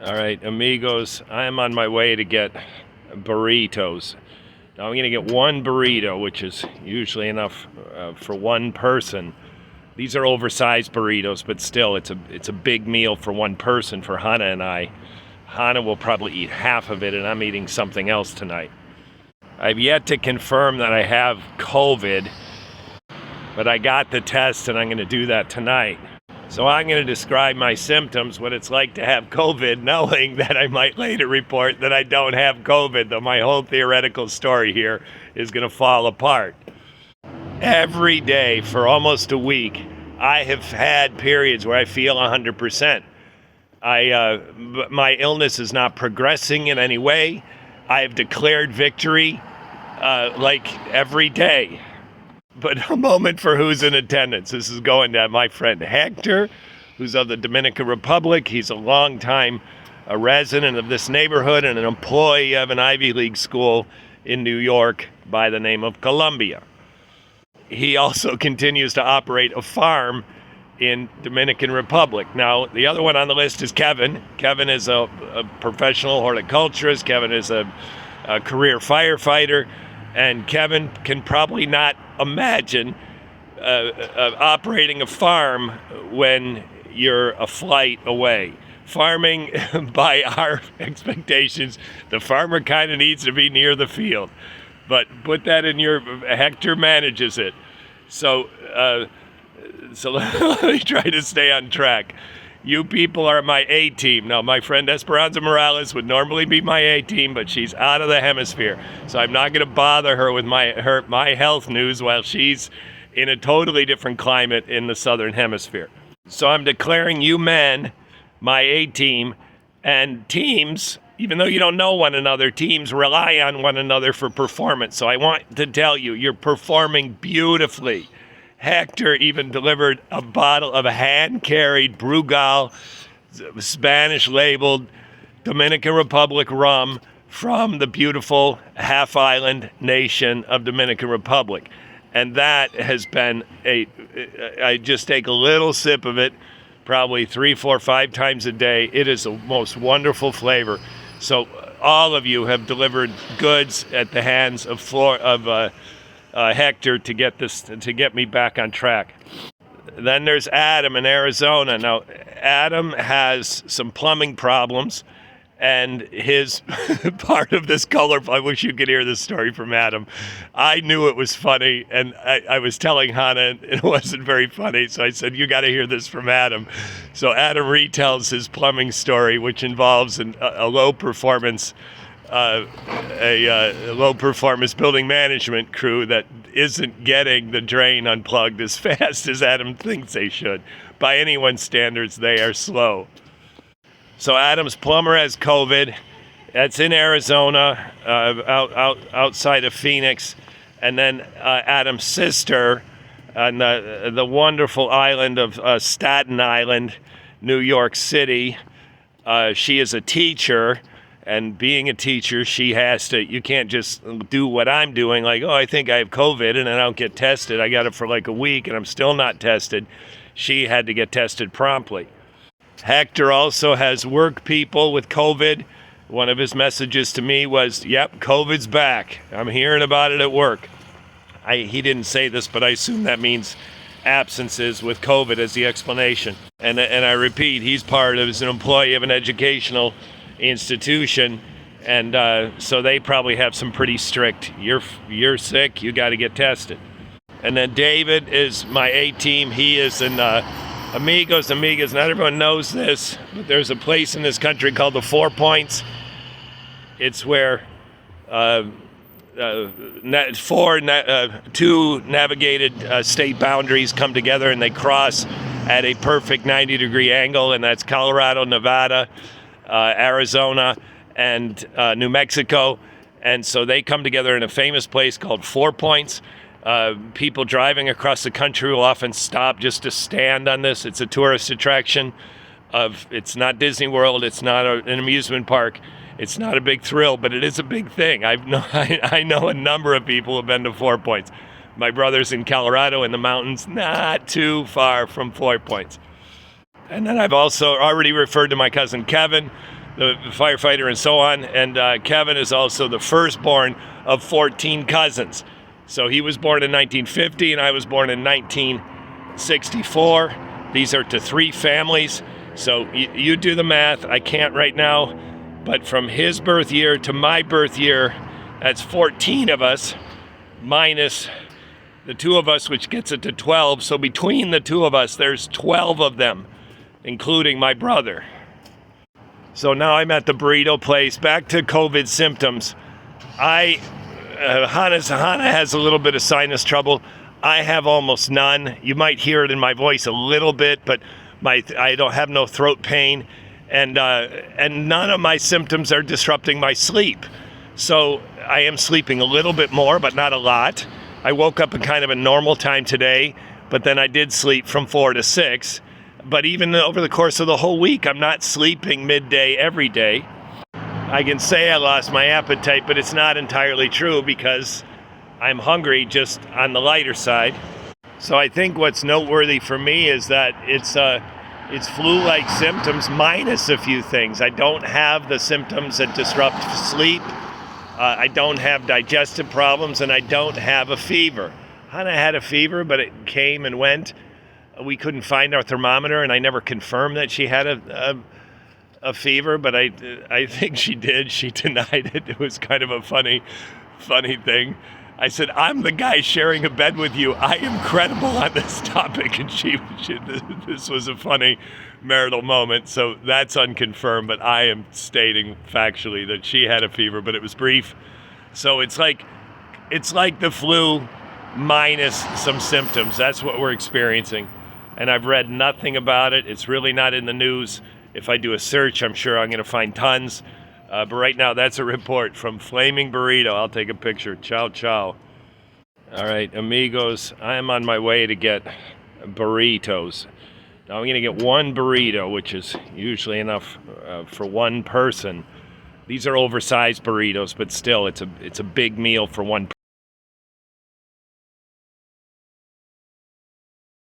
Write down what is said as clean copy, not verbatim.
All right, amigos, I am on my way to get burritos. Now I'm going to get one burrito, which is usually enough for one person. These are oversized burritos, but still, it's a big meal for one person for Hannah and I. Hannah will probably eat half of it, and I'm eating something else tonight. I've yet to confirm that I have COVID, but I got the test, and I'm going to do that tonight. So I'm going to describe my symptoms, what it's like to have COVID, knowing that I might later report that I don't have COVID, though my whole theoretical story here is going to fall apart. Every day for almost a week, I have had periods where I feel 100%. My illness is not progressing in any way. I have declared victory like every day. But a moment for who's in attendance. This is going to my friend Hector, who's of the Dominican Republic. He's a longtime resident of this neighborhood and an employee of an Ivy League school in New York by the name of Columbia. He also continues to operate a farm in Dominican Republic. Now, the other one on the list is Kevin. Kevin is a professional horticulturist. Kevin is a career firefighter. And Kevin can probably not imagine operating a farm when you're a flight away. Farming, by our expectations, the farmer kind of needs to be near the field. But put that in your, Hector manages it. So let me try to stay on track. You people are my A team. Now, my friend Esperanza Morales would normally be my A team, but she's out of the hemisphere. So I'm not going to bother her with my health news while she's in a totally different climate in the southern hemisphere. So I'm declaring you men my A team, and teams, even though you don't know one another, teams rely on one another for performance. So I want to tell you, you're performing beautifully. Hector even delivered a bottle of a hand-carried Brugal, Spanish-labeled Dominican Republic rum from the beautiful half-island nation of Dominican Republic. And that has been I just take a little sip of it, probably 3, 4, 5 times a day. It is the most wonderful flavor. So all of you have delivered goods at the hands of Hector to get me back on track. Then there's Adam in Arizona. Now, Adam has some plumbing problems, and his part of this color, I wish you could hear this story from Adam. I knew it was funny, and I was telling Hannah, and it wasn't very funny, so I said, you got to hear this from Adam. So Adam retells his plumbing story, which involves a low performance low performance building management crew that isn't getting the drain unplugged as fast as Adam thinks they should. By anyone's standards, they are slow. So Adam's plumber has COVID. That's in Arizona, outside of Phoenix. And then Adam's sister on the wonderful island of Staten Island, New York City. She is a teacher. And being a teacher, she has to, you can't just do what I'm doing, like, oh, I think I have COVID, and then I don't get tested. I got it for like a week, and I'm still not tested. She had to get tested promptly. Hector also has work people with COVID. One of his messages to me was, yep, COVID's back. I'm hearing about it at work. He didn't say this, but I assume that means absences with COVID as the explanation. And I repeat, he's an employee of an educational institution, and so they probably have some pretty strict, you're sick, you got to get tested. And then David is my A team. He is in amigos, not everyone knows this, but there's a place in this country called the 4 Points. It's where two navigated state boundaries come together and they cross at a perfect 90-degree angle, and that's Colorado, Nevada, Arizona, and New Mexico. And so they come together in a famous place called 4 Points. People driving across the country will often stop just to stand on this. It's a tourist attraction. It's not Disney World. It's not an amusement park. It's not a big thrill, but it is a big thing. I know a number of people who have been to 4 Points. My brother's in Colorado in the mountains, not too far from 4 Points. And then I've also already referred to my cousin Kevin, the firefighter and so on. And Kevin is also the firstborn of 14 cousins. So he was born in 1950 and I was born in 1964. These are to 3 families. So you do the math. I can't right now. But from his birth year to my birth year, that's 14 of us, minus the 2 of us, which gets it to 12. So between the 2 of us, there's 12 of them, including my brother. So now I'm at the burrito place. Back to COVID symptoms. Hannah has a little bit of sinus trouble. I have almost none. You might hear it in my voice a little bit, but I don't have no throat pain, and none of my symptoms are disrupting my sleep. So I am sleeping a little bit more, but not a lot. I woke up at kind of a normal time today, but then I did sleep from 4 to 6. But even over the course of the whole week, I'm not sleeping midday every day. I can say I lost my appetite, but it's not entirely true because I'm hungry, just on the lighter side. So I think what's noteworthy for me is that it's flu-like symptoms minus a few things. I don't have the symptoms that disrupt sleep. I don't have digestive problems, and I don't have a fever. Hannah had a fever, but it came and went. We couldn't find our thermometer, and I never confirmed that she had a fever, but I think she did. She denied it. It was kind of a funny thing. I said, I'm the guy sharing a bed with you. I am credible on this topic. And this was a funny marital moment. So that's unconfirmed, but I am stating factually that she had a fever, but it was brief. So it's like the flu minus some symptoms. That's what we're experiencing. And I've read nothing about it. It's really not in the news. If I do a search, I'm sure I'm going to find tons. But right now, that's a report from Flaming Burrito. I'll take a picture. Ciao, ciao. All right, amigos, I am on my way to get burritos. Now I'm going to get 1 burrito, which is usually enough for 1 person. These are oversized burritos, but still, it's a big meal for 1 person.